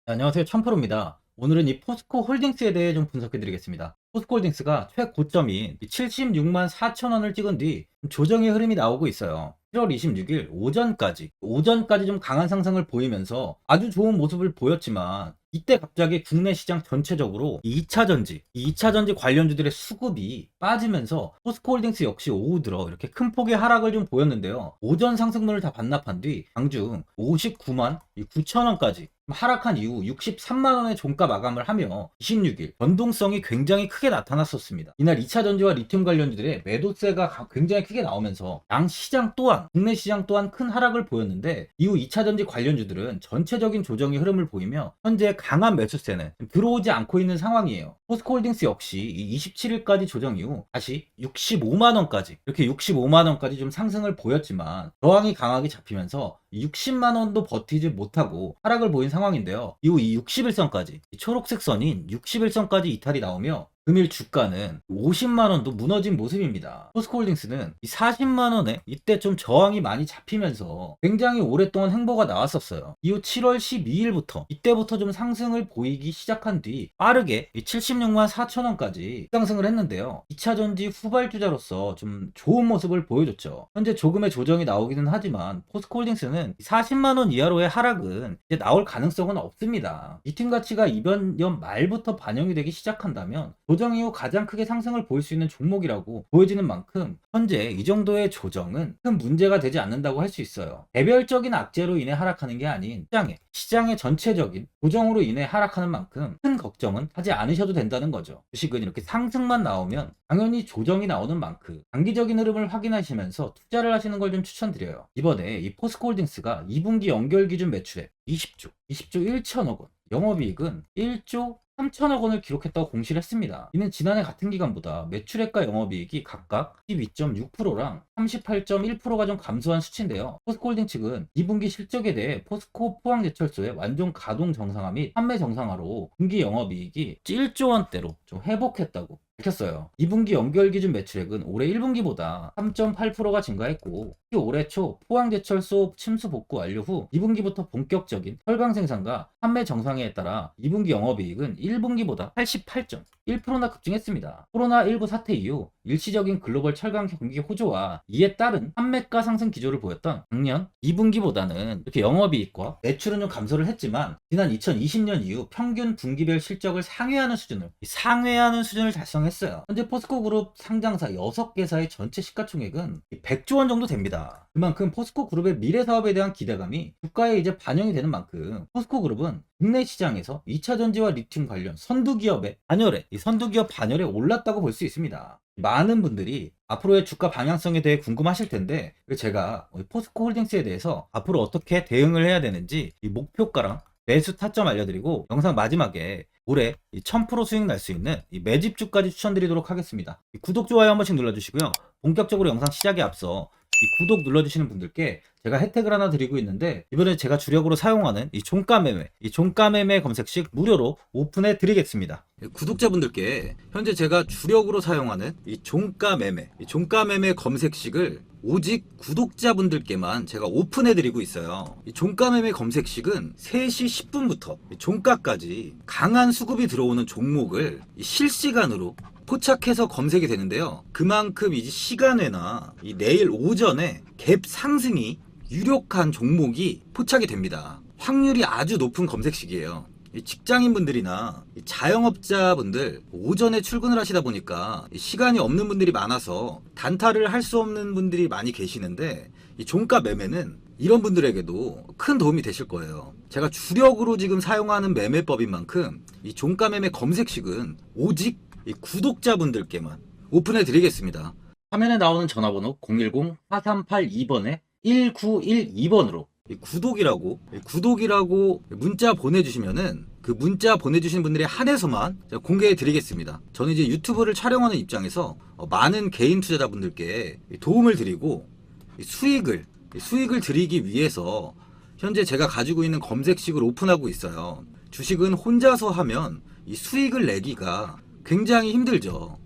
네, 안녕하세요. 참프로입니다. 오늘은 이 포스코 홀딩스에 대해 좀 분석해 드리겠습니다. 포스코 홀딩스가 최고점인 76만 4천 원을 찍은 뒤 조정의 흐름이 나오고 있어요. 7월 26일 오전까지 좀 강한 상승을 보이면서 아주 좋은 모습을 보였지만 이때 갑자기 국내 시장 전체적으로 이 2차 전지 관련주들의 수급이 빠지면서 포스코 홀딩스 역시 오후 들어 이렇게 큰 폭의 하락을 좀 보였는데요. 오전 상승분을 다 반납한 뒤 장중 59만 9천 원까지 하락한 이후 63만 원의 종가 마감을 하며 26일 변동성이 굉장히 크게 나타났었습니다. 이날 2차 전지와 리튬 관련주들의 매도세가 굉장히 크게 나오면서 양 시장 또한 국내 시장 또한 큰 하락을 보였는데 이후 2차 전지 관련주들은 전체적인 조정의 흐름을 보이며 현재 강한 매수세는 들어오지 않고 있는 상황이에요. 포스코홀딩스 역시 27일까지 조정 이후 다시 65만 원까지 이렇게 65만 원까지 좀 상승을 보였지만 저항이 강하게 잡히면서 60만 원도 버티지 못하고 하락을 보인 상황인데요. 이후 이 60일선까지 초록색 선인 60일선까지 이탈이 나오며 금일 주가는 50만 원도 무너진 모습입니다. 포스코홀딩스는 40만 원에 이때 좀 저항이 많이 잡히면서 굉장히 오랫동안 행보가 나왔었어요. 이후 7월 12일부터 이때부터 좀 상승을 보이기 시작한 뒤 빠르게 76만 4천 원까지 상승을 했는데요. 2차 전지 후발주자로서 좀 좋은 모습을 보여줬죠. 현재 조금의 조정이 나오기는 하지만 포스코홀딩스는 40만 원 이하로의 하락은 이제 나올 가능성은 없습니다. 리튬 가치가 이번 년 말부터 반영이 되기 시작한다면 조정 이후 가장 크게 상승을 보일 수 있는 종목이라고 보여지는 만큼 현재 이 정도의 조정은 큰 문제가 되지 않는다고 할 수 있어요. 개별적인 악재로 인해 하락하는 게 아닌 시장의 전체적인 조정으로 인해 하락하는 만큼 큰 걱정은 하지 않으셔도 된다는 거죠. 주식은 이렇게 상승만 나오면 당연히 조정이 나오는 만큼 장기적인 흐름을 확인하시면서 투자를 하시는 걸 좀 추천드려요. 이번에 이 포스코홀딩스가 2분기 연결 기준 매출액 20조 1천억 원, 영업이익은 1조 3천억 원을 기록했다고 공시를 했습니다. 이는 지난해 같은 기간보다 매출액과 영업이익이 각각 12.6%랑 38.1%가 좀 감소한 수치인데요. 포스코홀딩 측은 2분기 실적에 대해 포스코 포항제철소의 완전 가동 정상화 및 판매 정상화로 분기 영업이익이 1조 원대로 좀 회복했다고 밝혔어요. 2분기 연결 기준 매출액은 올해 1분기보다 3.8%가 증가했고 올해 초 포항제철소 침수 복구 완료 후 2분기부터 본격적인 철강 생산과 판매 정상화에 따라 2분기 영업이익은 1분기보다 88.1%나 급증했습니다. 코로나19 사태 이후 일시적인 글로벌 철강 경기 호조와 이에 따른 판매가 상승 기조를 보였던 작년 2분기보다는 이렇게 영업이익과 매출은 좀 감소를 했지만 지난 2020년 이후 평균 분기별 실적을 상회하는 수준을 달성했어요. 현재 포스코그룹 상장사 6개사의 전체 시가총액은 100조 원 정도 됩니다. 그만큼 포스코그룹의 미래 사업에 대한 기대감이 주가에 이제 반영이 되는 만큼 포스코그룹은 국내 시장에서 2차 전지와 리튬 관련 선두기업 반열에 올랐다고 볼 수 있습니다. 많은 분들이 앞으로의 주가 방향성에 대해 궁금하실 텐데 제가 포스코홀딩스에 대해서 앞으로 어떻게 대응을 해야 되는지 이 목표가랑 매수 타점 알려드리고 영상 마지막에 올해 1000% 수익 날 수 있는 이 매집주까지 추천드리도록 하겠습니다. 구독, 좋아요 한 번씩 눌러주시고요. 본격적으로 영상 시작에 앞서 이 구독 눌러주시는 분들께 제가 혜택을 하나 드리고 있는데 이번에 제가 주력으로 사용하는 이 종가 매매 검색식 무료로 오픈해 드리겠습니다. 구독자분들께 현재 제가 주력으로 사용하는 이 종가 매매 검색식을 오직 구독자분들께만 제가 오픈해 드리고 있어요. 이 종가 매매 검색식은 3시 10분부터 종가까지 강한 수급이 들어오는 종목을 실시간으로 포착해서 검색이 되는데요. 그만큼 이제 시간외나 이 내일 오전에 갭 상승이 유력한 종목이 포착이 됩니다. 확률이 아주 높은 검색식이에요. 직장인분들이나 자영업자분들 오전에 출근을 하시다 보니까 시간이 없는 분들이 많아서 단타를 할 수 없는 분들이 많이 계시는데 이 종가 매매는 이런 분들에게도 큰 도움이 되실 거예요. 제가 주력으로 지금 사용하는 매매법인 만큼 이 종가 매매 검색식은 오직 이 구독자분들께만 오픈해 드리겠습니다. 화면에 나오는 전화번호 010-4382번에 1912번으로 구독이라고 문자 보내주시면은 그 문자 보내주신 분들에 한해서만 제가 공개해 드리겠습니다. 저는 이제 유튜브를 촬영하는 입장에서 많은 개인 투자자분들께 도움을 드리고 수익을 드리기 위해서 현재 제가 가지고 있는 검색식을 오픈하고 있어요. 주식은 혼자서 하면 이 수익을 내기가 굉장히 힘들죠.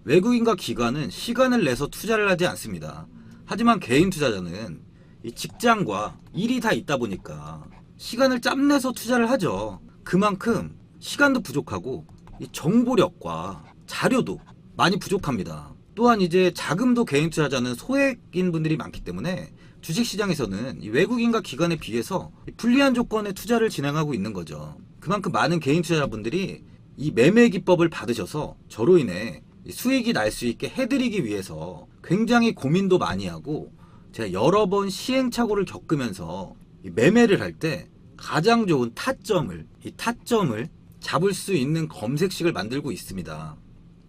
외국인과 기관은 시간을 내서 투자를 하지 않습니다. 하지만 개인 투자자는 이 직장과 일이 다 있다 보니까 시간을 짬내서 투자를 하죠. 그만큼 시간도 부족하고 이 정보력과 자료도 많이 부족합니다. 또한 이제 자금도 개인 투자자는 소액인 분들이 많기 때문에 주식시장에서는 이 외국인과 기관에 비해서 불리한 조건의 투자를 진행하고 있는 거죠. 그만큼 많은 개인 투자자분들이 이 매매 기법을 받으셔서 저로 인해 수익이 날 수 있게 해드리기 위해서 굉장히 고민도 많이 하고, 제가 여러 번 시행착오를 겪으면서 매매를 할 때 가장 좋은 타점을 잡을 수 있는 검색식을 만들고 있습니다.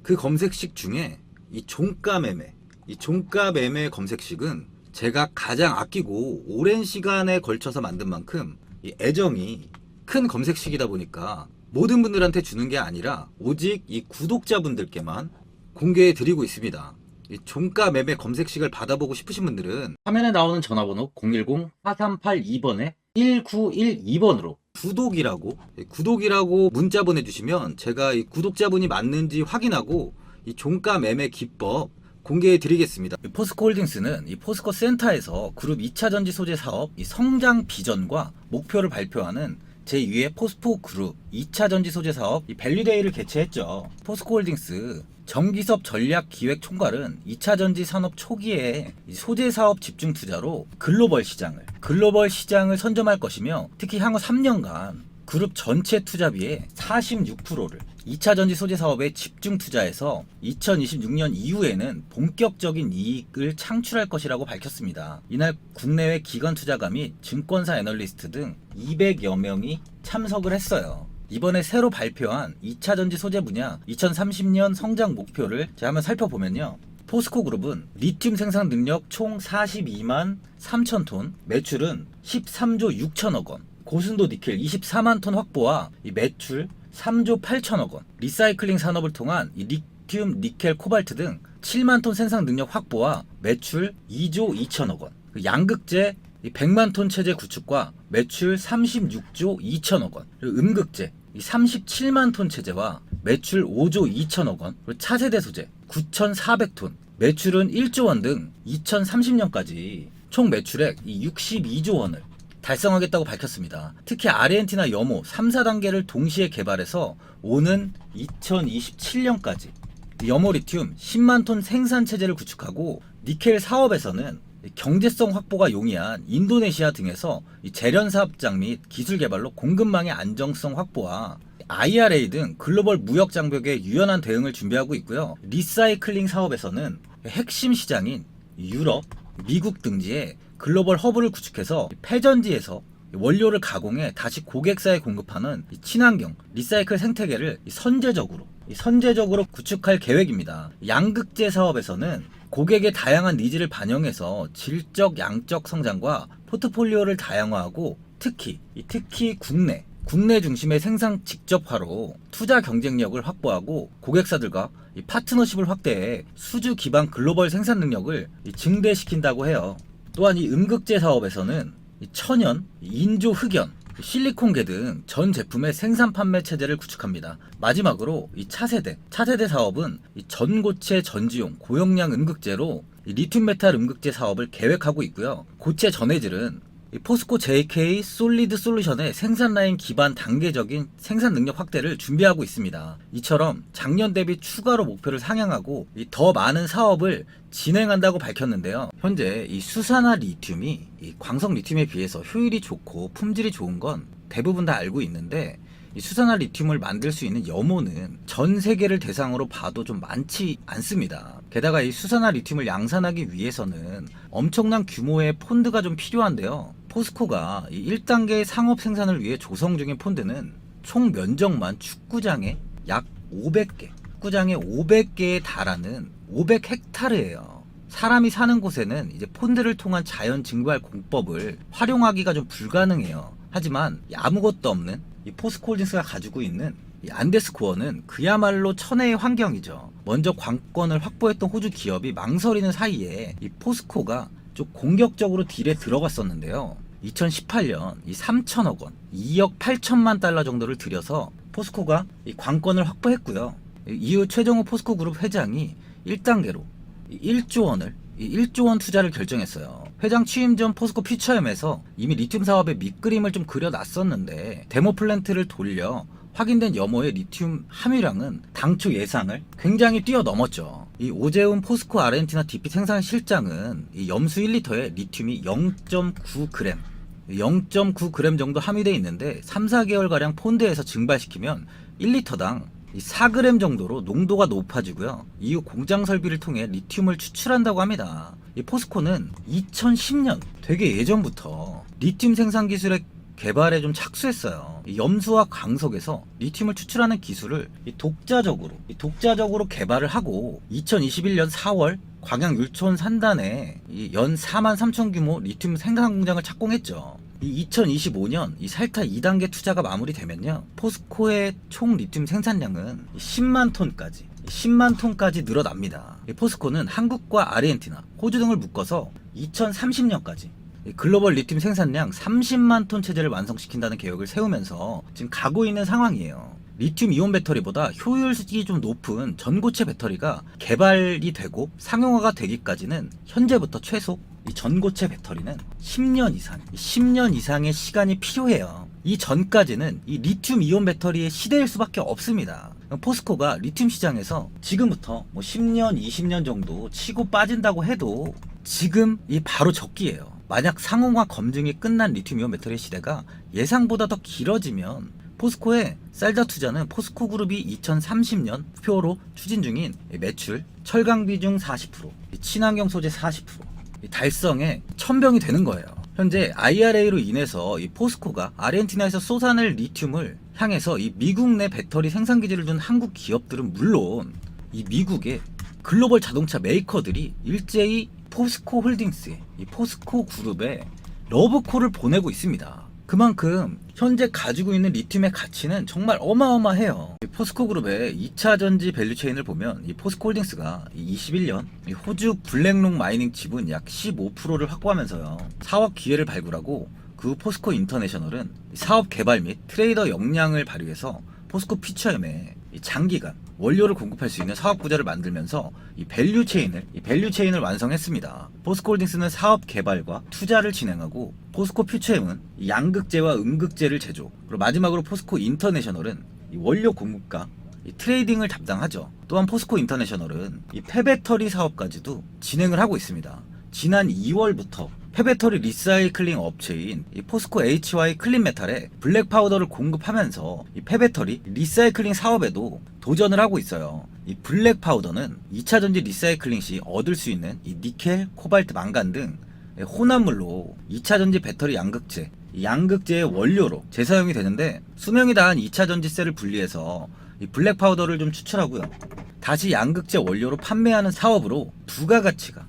그 검색식 중에 이 종가 매매 검색식은 제가 가장 아끼고 오랜 시간에 걸쳐서 만든 만큼 이 애정이 큰 검색식이다 보니까 모든 분들한테 주는 게 아니라 오직 이 구독자분들께만 공개해 드리고 있습니다. 이 종가 매매 검색식을 받아보고 싶으신 분들은 화면에 나오는 전화번호 010-4382번에 1912번으로 구독이라고 문자 보내주시면 제가 이 구독자분이 맞는지 확인하고 이 종가 매매 기법 공개해 드리겠습니다. 포스코홀딩스는 이 포스코 센터에서 그룹 2차 전지 소재 사업 이 성장 비전과 목표를 발표하는 제2회 포스코 그룹 2차 전지 소재 사업 이 밸류데이를 개최했죠. 포스코홀딩스 정기섭 전략 기획 총괄은 2차 전지 산업 초기에 소재 사업 집중 투자로 글로벌 시장을 선점할 것이며, 특히 향후 3년간 그룹 전체 투자비의 46%를 2차 전지 소재 사업에 집중 투자해서 2026년 이후에는 본격적인 이익을 창출할 것이라고 밝혔습니다. 이날 국내외 기관 투자가 및 증권사 애널리스트 등 200여 명이 참석을 했어요. 이번에 새로 발표한 2차 전지 소재 분야 2030년 성장 목표를 제가 한번 살펴보면요. 포스코 그룹은 리튬 생산 능력 총 42만 3천 톤, 매출은 13조 6천억 원, 고순도 니켈 24만 톤 확보와 이 매출 3조 8천억 원, 리사이클링 산업을 통한 이 리튬, 니켈, 코발트 등 7만 톤 생산 능력 확보와 매출 2조 2천억 원, 양극재 100만 톤 체제 구축과 매출 36조 2천억 원, 그리고 음극재 37만 ton 체제와 매출 5조 2천억 원, 그리고 차세대 소재 9,400톤, 매출은 1조 원 등 2030년까지 총 매출액 62조 원을 달성하겠다고 밝혔습니다. 특히 아르헨티나 염호 3, 4단계를 동시에 개발해서 오는 2027년까지 염호 리튬 10만 톤 생산 체제를 구축하고, 니켈 사업에서는 경제성 확보가 용이한 인도네시아 등에서 재련 사업장 및 기술 개발로 공급망의 안정성 확보와 IRA 등 글로벌 무역 장벽에 유연한 대응을 준비하고 있고요. 리사이클링 사업에서는 핵심 시장인 유럽, 미국 등지에 글로벌 허브를 구축해서 폐전지에서 원료를 가공해 다시 고객사에 공급하는 친환경 리사이클 생태계를 선제적으로 구축할 계획입니다. 양극재 사업에서는 고객의 다양한 니즈를 반영해서 질적, 양적 성장과 포트폴리오를 다양화하고, 특히 국내 중심의 생산 직접화로 투자 경쟁력을 확보하고 고객사들과 파트너십을 확대해 수주 기반 글로벌 생산 능력을 증대시킨다고 해요. 또한 이 음극재 사업에서는 천연, 인조 흑연, 실리콘계 등 전 제품의 생산 판매 체제를 구축합니다. 마지막으로 이 차세대 사업은 전고체 전지용 고용량 음극재로 리튬 메탈 음극재 사업을 계획하고 있고요. 고체 전해질은 포스코 JK 솔리드 솔루션의 생산 라인 기반 단계적인 생산 능력 확대를 준비하고 있습니다. 이처럼 작년 대비 추가로 목표를 상향하고 더 많은 사업을 진행한다고 밝혔는데요. 현재 이 수산화 리튬이 이 광석 리튬에 비해서 효율이 좋고 품질이 좋은 건 대부분 다 알고 있는데, 이 수산화 리튬을 만들 수 있는 염호는 전 세계를 대상으로 봐도 좀 많지 않습니다. 게다가 이 수산화 리튬을 양산하기 위해서는 엄청난 규모의 폰드가 좀 필요한데요. 포스코가 이 1단계 상업 생산을 위해 조성 중인 폰드는 총 면적만 축구장에 약 500개에 달하는 500헥타르예요. 사람이 사는 곳에는 이제 폰드를 통한 자연 증발 공법을 활용하기가 좀 불가능해요. 하지만 아무것도 없는 이 포스코홀딩스가 가지고 있는 이 안데스코어는 그야말로 천혜의 환경이죠. 먼저 관건을 확보했던 호주 기업이 망설이는 사이에 이 포스코가 좀 공격적으로 딜에 들어갔었는데요. 2018년 이 3천억 원, 2억 8천만 달러 정도를 들여서 포스코가 이 관건을 확보했고요. 이후 최정호 포스코 그룹 회장이 1단계로 1조 원을 이 1조 원 투자를 결정했어요. 회장 취임 전 포스코 퓨처엠에서 이미 리튬 사업의 밑그림을 좀 그려놨었는데 데모 플랜트를 돌려 확인된 염호의 리튬 함유량은 당초 예상을 굉장히 뛰어넘었죠. 이 오재훈 포스코 아르헨티나 DP 생산 실장은 이 염수 1리터에 리튬이 0.9g 0.9g 정도 함유되어 있는데 3, 4개월가량 폰드에서 증발시키면 1리터당 4g 정도로 농도가 높아지고요. 이후 공장 설비를 통해 리튬을 추출한다고 합니다. 이 포스코는 2010년 되게 예전부터 리튬 생산 기술의 개발에 좀 착수했어요. 이 염수와 광석에서 리튬을 추출하는 기술을 독자적으로 개발을 하고 2021년 4월 광양 율촌 산단에 연 4만 3천 규모 리튬 생산 공장을 착공했죠. 이 2025년 이 살타 2단계 투자가 마무리되면요, 포스코의 총 리튬 생산량은 10만 톤까지 늘어납니다. 포스코는 한국과 아르헨티나, 호주 등을 묶어서 2030년까지 글로벌 리튬 생산량 30만 톤 체제를 완성시킨다는 계획을 세우면서 지금 가고 있는 상황이에요. 리튬 이온 배터리보다 효율이 좀 높은 전고체 배터리가 개발이 되고 상용화가 되기까지는 현재부터 최소 이 전고체 배터리는 10년 이상의 시간이 필요해요. 이 전까지는 이 리튬 이온 배터리의 시대일 수밖에 없습니다. 포스코가 리튬 시장에서 지금부터 뭐 10년, 20년 정도 치고 빠진다고 해도 지금 이 바로 적기예요. 만약 상용화 검증이 끝난 리튬 이온 배터리 시대가 예상보다 더 길어지면 포스코의 쌀자 투자는 포스코 그룹이 2030년 목표로 추진 중인 매출, 철강 비중 40%, 친환경 소재 40% 달성에 천병이 되는 거예요. 현재 IRA로 인해서 이 포스코가 아르헨티나에서 쏟아낼 리튬을 향해서 이 미국 내 배터리 생산 기지를 둔 한국 기업들은 물론 이 미국의 글로벌 자동차 메이커들이 일제히 포스코 홀딩스에, 이 포스코 그룹에 러브콜을 보내고 있습니다. 그만큼 현재 가지고 있는 리튬의 가치는 정말 어마어마해요. 이 포스코 그룹의 2차 전지 밸류체인을 보면 이 포스코 홀딩스가 21년 이 호주 블랙록 마이닝 지분 약 15%를 확보하면서요, 사업 기회를 발굴하고 그 후 포스코 인터내셔널은 사업 개발 및 트레이더 역량을 발휘해서 포스코 퓨처엠에 장기간 원료를 공급할 수 있는 사업 구조를 만들면서 이 밸류체인을 완성했습니다. 포스코홀딩스는 사업 개발과 투자를 진행하고 포스코 퓨처엠은 양극재와 음극재를 제조, 그리고 마지막으로 포스코 인터내셔널은 이 원료 공급과 이 트레이딩을 담당하죠. 또한 포스코 인터내셔널은 이 폐배터리 사업까지도 진행을 하고 있습니다. 지난 2월부터 폐배터리 리사이클링 업체인 이 포스코 HY 클린메탈에 블랙 파우더를 공급하면서 이 폐배터리 리사이클링 사업에도 도전을 하고 있어요. 이 블랙 파우더는 2차 전지 리사이클링 시 얻을 수 있는 이 니켈, 코발트, 망간 등 혼합물로 2차 전지 배터리 양극재, 이 양극재의 원료로 재사용이 되는데 수명이 다한 2차 전지셀을 분리해서 이 블랙 파우더를 좀 추출하고요, 다시 양극재 원료로 판매하는 사업으로 부가가치가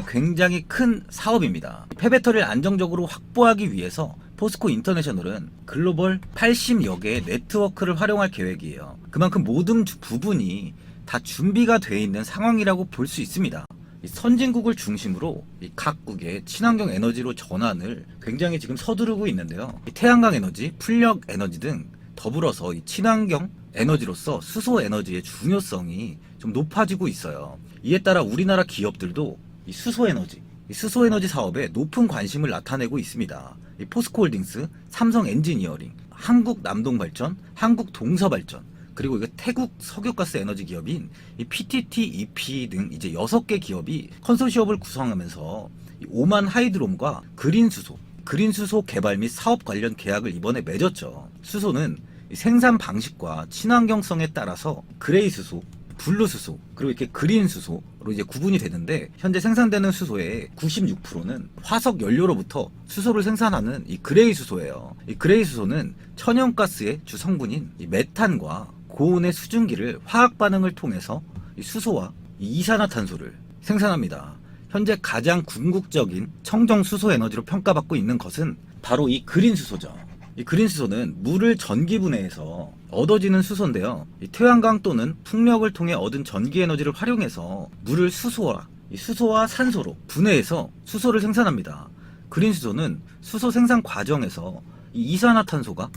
굉장히 큰 사업입니다. 폐배터리를 안정적으로 확보하기 위해서 포스코 인터내셔널은 글로벌 80여 개의 네트워크를 활용할 계획이에요. 그만큼 모든 부분이 다 준비가 되어 있는 상황이라고 볼 수 있습니다. 선진국을 중심으로 각국의 친환경 에너지로 전환을 굉장히 지금 서두르고 있는데요. 태양광 에너지, 풀력 에너지 등 더불어서 이 친환경 에너지로서 수소 에너지의 중요성이 좀 높아지고 있어요. 이에 따라 우리나라 기업들도 이 수소 에너지 사업에 높은 관심을 나타내고 있습니다. 이 포스코홀딩스, 삼성 엔지니어링, 한국 남동발전, 한국 동서발전, 그리고 이게 태국 석유가스 에너지 기업인 이 PTT, EP 등 이제 6개 기업이 컨소시엄을 구성하면서 이 오만 하이드롬과 그린수소 개발 및 사업 관련 계약을 이번에 맺었죠. 수소는 생산 방식과 친환경성에 따라서 그레이 수소, 블루 수소, 그리고 이렇게 그린 수소로 이제 구분이 되는데, 현재 생산되는 수소의 96%는 화석 연료로부터 수소를 생산하는 이 그레이 수소예요. 이 그레이 수소는 천연가스의 주 성분인 이 메탄과 고온의 수증기를 화학 반응을 통해서 이 수소와 이 이산화탄소를 생산합니다. 현재 가장 궁극적인 청정 수소 에너지로 평가받고 있는 것은 바로 이 그린 수소죠. 이 그린 수소는 물을 전기 분해해서 얻어지는 수소인데요. 이 태양광 또는 풍력을 통해 얻은 전기 에너지를 활용해서 물을 수소와 산소로 분해해서 수소를 생산합니다. 그린 수소는 수소 생산 과정에서 이 이산화탄소가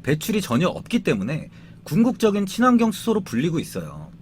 배출이 전혀 없기 때문에 궁극적인 친환경 수소로 불리고 있어요.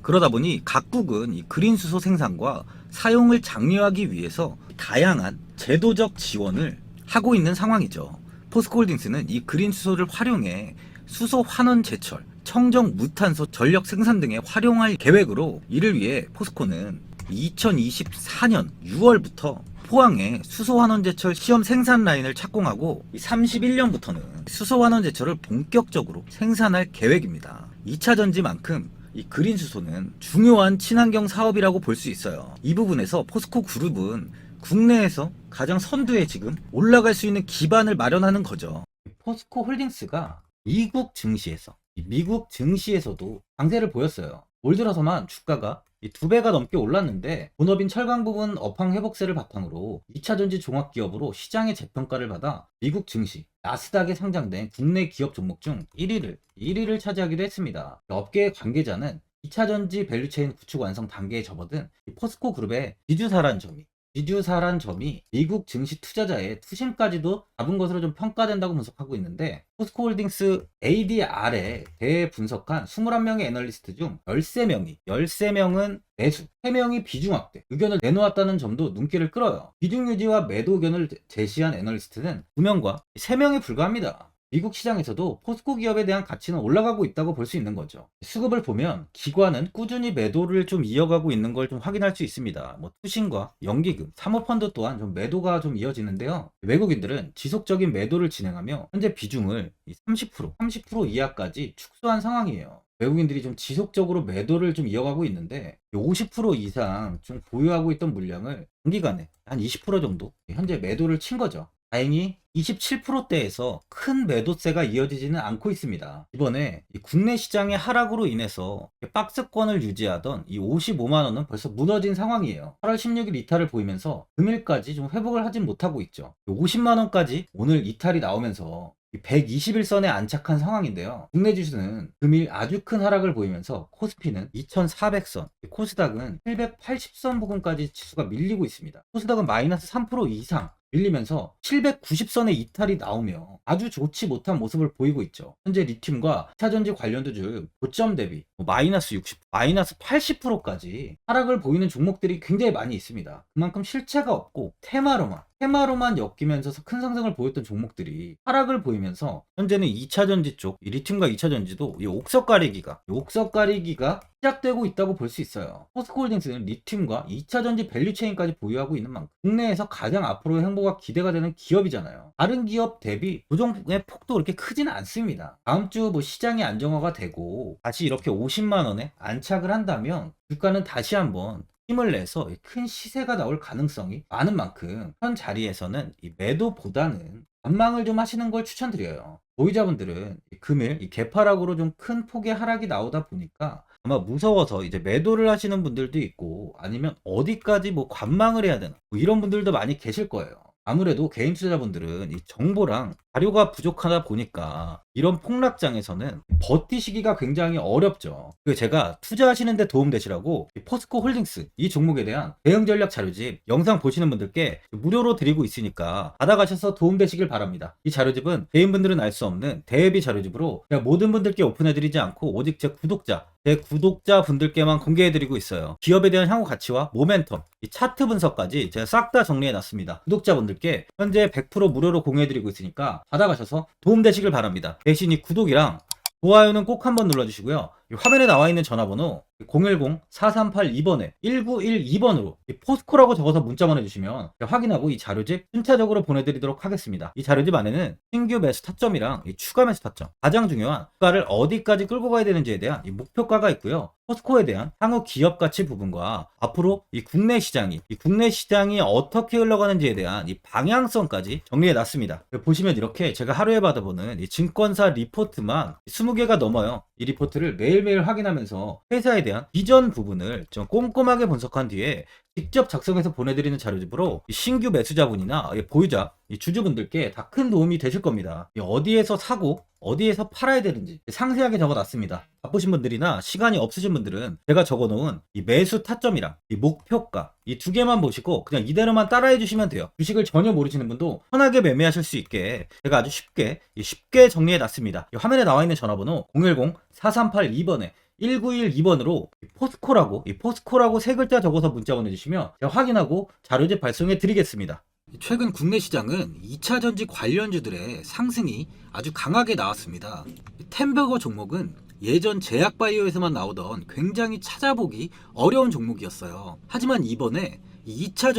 그러다 보니 각국은 이 그린 수소 생산과 사용을 장려하기 위해서 다양한 제도적 지원을 하고 있는 상황이죠. 포스코홀딩스는 이 그린 수소를 활용해 수소 환원 제철, 청정 무탄소 전력 생산 등에 활용할 계획으로, 이를 위해 포스코는 2024년 6월부터 포항에 수소환원제철 시험 생산 라인을 착공하고 31년부터는 수소환원제철을 본격적으로 생산할 계획입니다. 2차 전지만큼 이 그린 수소는 중요한 친환경 사업이라고 볼 수 있어요. 이 부분에서 포스코 그룹은 국내에서 가장 선두에 지금 올라갈 수 있는 기반을 마련하는 거죠. 포스코 홀딩스가 미국 증시에서도 강세를 보였어요. 올 들어서만 주가가 2배가 넘게 올랐는데, 본업인 철강 부분 업황 회복세를 바탕으로 2차 전지 종합 기업으로 시장의 재평가를 받아 미국 증시 나스닥에 상장된 국내 기업 종목 중 1위를 차지하기도 했습니다. 업계의 관계자는 2차 전지 밸류체인 구축 완성 단계에 접어든 포스코 그룹의 지주사란 점이 미국 증시 투자자의 투심까지도 잡은 것으로 좀 평가된다고 분석하고 있는데, 포스코홀딩스 ADR에 대해 분석한 21명의 애널리스트 중 13명은 매수, 3명이 비중 확대 의견을 내놓았다는 점도 눈길을 끌어요. 비중 유지와 매도 의견을 제시한 애널리스트는 2명과 3명에 불과합니다. 미국 시장에서도 포스코 기업에 대한 가치는 올라가고 있다고 볼 수 있는 거죠. 수급을 보면 기관은 꾸준히 매도를 좀 이어가고 있는 걸 좀 확인할 수 있습니다. 투신과 연기금, 사모펀드 또한 좀 매도가 좀 이어지는데요. 외국인들은 지속적인 매도를 진행하며 현재 비중을 30% 이하까지 축소한 상황이에요. 외국인들이 좀 지속적으로 매도를 좀 이어가고 있는데, 50% 이상 좀 보유하고 있던 물량을 단기간에 한 20% 정도 현재 매도를 친 거죠. 다행히 27%대에서 큰 매도세가 이어지지는 않고 있습니다. 이번에 국내 시장의 하락으로 인해서 박스권을 유지하던 이 55만원은 벌써 무너진 상황이에요. 8월 16일 이탈을 보이면서 금일까지 좀 회복을 하진 못하고 있죠. 50만원까지 오늘 이탈이 나오면서 121선에 안착한 상황인데요. 국내 지수는 금일 아주 큰 하락을 보이면서 코스피는 2400선, 코스닥은 780선 부근까지 지수가 밀리고 있습니다. 코스닥은 마이너스 3% 이상 밀리면서 790선의 이탈이 나오며 아주 좋지 못한 모습을 보이고 있죠. 현재 리튬과 2차전지 관련주들 고점 대비 마이너스 60, 마이너스 80%까지 하락을 보이는 종목들이 굉장히 많이 있습니다. 그만큼 실체가 없고 테마로만 엮이면서 큰 상승을 보였던 종목들이 하락을 보이면서 현재는 2차전지 쪽, 이 리튬과 2차전지도 이 옥석 가리기가 시작되고 있다고 볼 수 있어요. 포스코홀딩스는 리튬과 2차전지 밸류체인까지 보유하고 있는 만큼 국내에서 가장 앞으로의 행보가 기대가 되는 기업이잖아요. 다른 기업 대비 조정의 폭도 그렇게 크지는 않습니다. 다음 주 시장이 안정화가 되고 다시 이렇게 50만원에 안착을 한다면 주가는 다시 한번 힘을 내서 큰 시세가 나올 가능성이 많은 만큼 현 자리에서는 이 매도보다는 관망을 좀 하시는 걸 추천드려요. 보유자분들은 금일 개파락으로 좀 큰 폭의 하락이 나오다 보니까 아마 무서워서 이제 매도를 하시는 분들도 있고, 아니면 어디까지 관망을 해야 되나 이런 분들도 많이 계실 거예요. 아무래도 개인 투자자분들은 이 정보랑 자료가 부족하다 보니까 이런 폭락장에서는 버티시기가 굉장히 어렵죠. 제가 투자하시는데 도움되시라고 포스코 홀딩스 이 종목에 대한 대응 전략 자료집 영상 보시는 분들께 무료로 드리고 있으니까 받아가셔서 도움되시길 바랍니다. 이 자료집은 개인분들은 알 수 없는 대비 자료집으로 제가 모든 분들께 오픈해드리지 않고 오직 제 구독자분들께만 공개해드리고 있어요. 기업에 대한 향후 가치와 모멘텀, 이 차트 분석까지 제가 싹 다 정리해놨습니다. 구독자분들께 현재 100% 무료로 공유해드리고 있으니까 받아가셔서 도움되시길 바랍니다. 대신 이 구독이랑 좋아요는 꼭 한번 눌러주시고요. 화면에 나와 있는 전화번호 010-4382번에 1912번으로 포스코라고 적어서 문자 보내주시면 확인하고 이 자료집 순차적으로 보내드리도록 하겠습니다. 이 자료집 안에는 신규 매수 타점이랑 이 추가 매수 타점, 가장 중요한 주가를 어디까지 끌고 가야 되는지에 대한 이 목표가가 있고요. 포스코에 대한 향후 기업 가치 부분과 앞으로 이 국내 시장이 어떻게 흘러가는지에 대한 이 방향성까지 정리해 놨습니다. 보시면 이렇게 제가 하루에 받아보는 이 증권사 리포트만 20개가 넘어요. 이 리포트를 매일매일 확인하면서 회사에 대한 비전 부분을 좀 꼼꼼하게 분석한 뒤에 직접 작성해서 보내드리는 자료집으로 신규 매수자분이나 보유자, 주주분들께 다 큰 도움이 되실 겁니다. 어디에서 사고 어디에서 팔아야 되는지 상세하게 적어놨습니다. 바쁘신 분들이나 시간이 없으신 분들은 제가 적어놓은 이 매수 타점이랑 이 목표가 이 2개만 보시고 그냥 이대로만 따라해 주시면 돼요. 주식을 전혀 모르시는 분도 편하게 매매하실 수 있게 제가 아주 쉽게 정리해 놨습니다. 화면에 나와 있는 전화번호 010-4382번에 1912번으로 포스코라고 세 글자 적어서 문자 보내주시면 제가 확인하고 자료집 발송해 드리겠습니다. 최근 국내 시장은 2차 전지 관련주들의 상승이 아주 강하게 나왔습니다. 템버거 종목은 예전 제약바이오에서만 나오던 굉장히 찾아보기 어려운 종목이었어요. 하지만 이번에 2차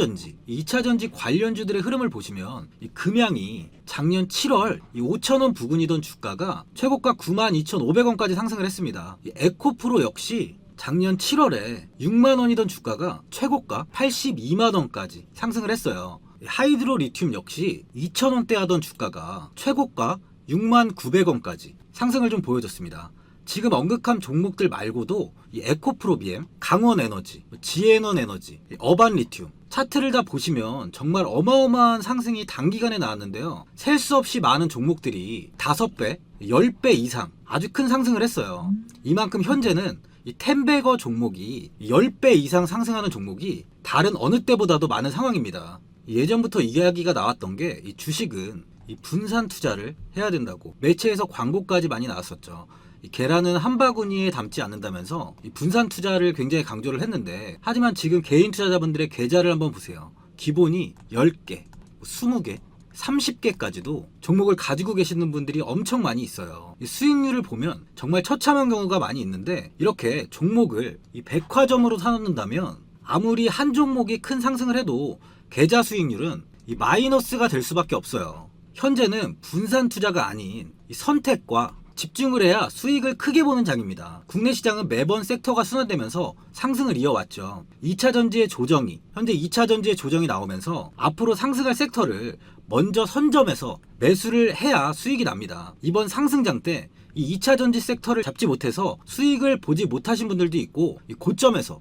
전지 관련주들의 흐름을 보시면 이 금양이 작년 7월 5,000원 부근이던 주가가 최고가 92,500원까지 상승을 했습니다. 이 에코프로 역시 작년 7월에 6만원이던 주가가 최고가 82만원까지 상승을 했어요. 하이드로 리튬 역시 2,000원대 하던 주가가 최고가 69,900원까지 상승을 좀 보여줬습니다. 지금 언급한 종목들 말고도 이 에코프로비엠, 강원에너지, 지에너에너지, 어반리튬 차트를 다 보시면 정말 어마어마한 상승이 단기간에 나왔는데요. 셀 수 없이 많은 종목들이 5배, 10배 이상 아주 큰 상승을 했어요. 이만큼 현재는 이 템베거 종목이 10배 이상 상승하는 종목이 다른 어느 때보다도 많은 상황입니다. 예전부터 이야기가 나왔던 게 이 주식은 이 분산 투자를 해야 된다고 매체에서 광고까지 많이 나왔었죠. 이 계란은 한 바구니에 담지 않는다면서 이 분산 투자를 굉장히 강조를 했는데, 하지만 지금 개인 투자자분들의 계좌를 한번 보세요. 기본이 10개, 20개, 30개까지도 종목을 가지고 계시는 분들이 엄청 많이 있어요. 이 수익률을 보면 정말 처참한 경우가 많이 있는데, 이렇게 종목을 이 백화점으로 사놓는다면 아무리 한 종목이 큰 상승을 해도 계좌 수익률은 이 마이너스가 될 수밖에 없어요. 현재는 분산 투자가 아닌 이 선택과 집중을 해야 수익을 크게 보는 장입니다. 국내 시장은 매번 섹터가 순환되면서 상승을 이어왔죠. 2차 전지의 조정이, 현재 2차 전지의 조정이 나오면서 앞으로 상승할 섹터를 먼저 선점해서 매수를 해야 수익이 납니다. 이번 상승장 때 이 2차 전지 섹터를 잡지 못해서 수익을 보지 못하신 분들도 있고, 이 고점에서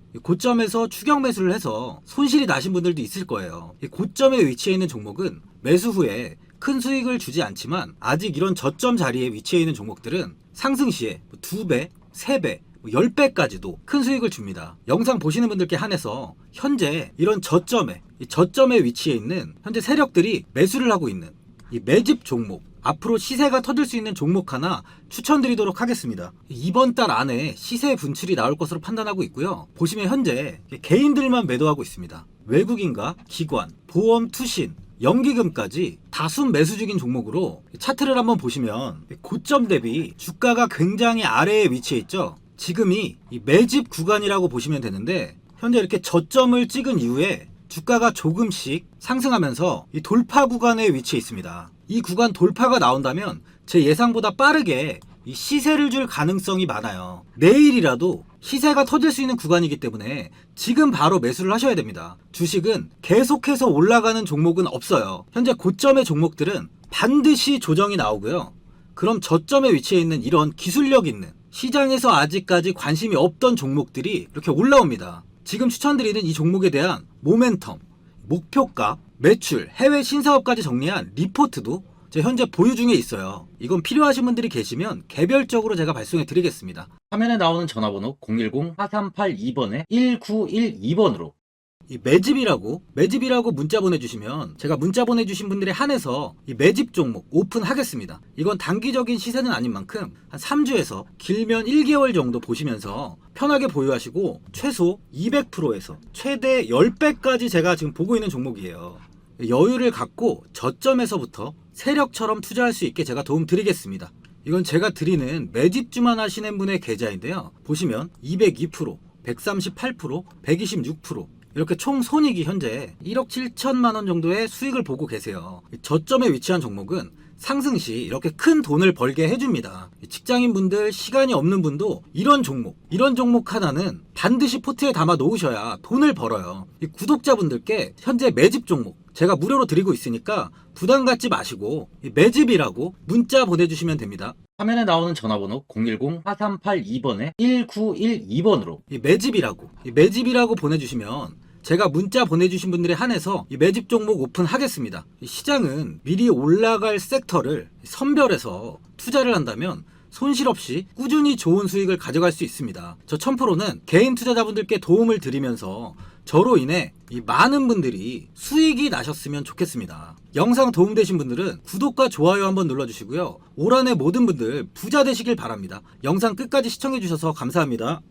추격 매수를 해서 손실이 나신 분들도 있을 거예요. 이 고점에 위치해 있는 종목은 매수 후에 큰 수익을 주지 않지만, 아직 이런 저점 자리에 위치해 있는 종목들은 상승 시에 2배, 3배, 10배까지도 큰 수익을 줍니다. 영상 보시는 분들께 한해서 현재 이런 저점에 위치해 있는 현재 세력들이 매수를 하고 있는 이 매집 종목, 앞으로 시세가 터질 수 있는 종목 하나 추천드리도록 하겠습니다. 이번 달 안에 시세 분출이 나올 것으로 판단하고 있고요. 보시면 현재 개인들만 매도하고 있습니다. 외국인과 기관, 보험, 투신, 연기금까지 다수 매수 중인 종목으로 차트를 한번 보시면 고점 대비 주가가 굉장히 아래에 위치해 있죠. 지금이 이 매집 구간이라고 보시면 되는데, 현재 이렇게 저점을 찍은 이후에 주가가 조금씩 상승하면서 이 돌파 구간에 위치해 있습니다. 이 구간 돌파가 나온다면 제 예상보다 빠르게 이 시세를 줄 가능성이 많아요. 내일이라도 시세가 터질 수 있는 구간이기 때문에 지금 바로 매수를 하셔야 됩니다. 주식은 계속해서 올라가는 종목은 없어요. 현재 고점의 종목들은 반드시 조정이 나오고요. 그럼 저점에 위치해 있는 이런 기술력 있는, 시장에서 아직까지 관심이 없던 종목들이 이렇게 올라옵니다. 지금 추천드리는 이 종목에 대한 모멘텀, 목표가, 매출, 해외 신사업까지 정리한 리포트도 제 현재 보유 중에 있어요. 이건 필요하신 분들이 계시면 개별적으로 제가 발송해 드리겠습니다. 화면에 나오는 전화번호 010-4382번에 1912번으로 이 매집이라고 문자 보내주시면 제가 문자 보내주신 분들에 한해서 이 매집 종목 오픈하겠습니다. 이건 단기적인 시세는 아닌 만큼 한 3주에서 길면 1개월 정도 보시면서 편하게 보유하시고 최소 200%에서 최대 10배까지 제가 지금 보고 있는 종목이에요. 여유를 갖고 저점에서부터 세력처럼 투자할 수 있게 제가 도움 드리겠습니다. 이건 제가 드리는 매집주만 하시는 분의 계좌인데요. 보시면 202%, 138%, 126%, 이렇게 총 손익이 현재 1억 7천만 원 정도의 수익을 보고 계세요. 저점에 위치한 종목은 상승 시 이렇게 큰 돈을 벌게 해줍니다. 직장인분들, 시간이 없는 분도 이런 종목 하나는 반드시 포트에 담아 놓으셔야 돈을 벌어요. 이 구독자분들께 현재 매집 종목 제가 무료로 드리고 있으니까 부담 갖지 마시고 매집이라고 문자 보내주시면 됩니다. 화면에 나오는 전화번호 010-4382번에 1912번으로 매집이라고 보내주시면 제가 문자 보내주신 분들에 한해서 이 매집 종목 오픈하겠습니다. 시장은 미리 올라갈 섹터를 선별해서 투자를 한다면 손실 없이 꾸준히 좋은 수익을 가져갈 수 있습니다. 저 1000%는 개인 투자자분들께 도움을 드리면서 저로 인해 이 많은 분들이 수익이 나셨으면 좋겠습니다. 영상 도움되신 분들은 구독과 좋아요 한번 눌러주시고요. 올 한해 모든 분들 부자 되시길 바랍니다. 영상 끝까지 시청해주셔서 감사합니다.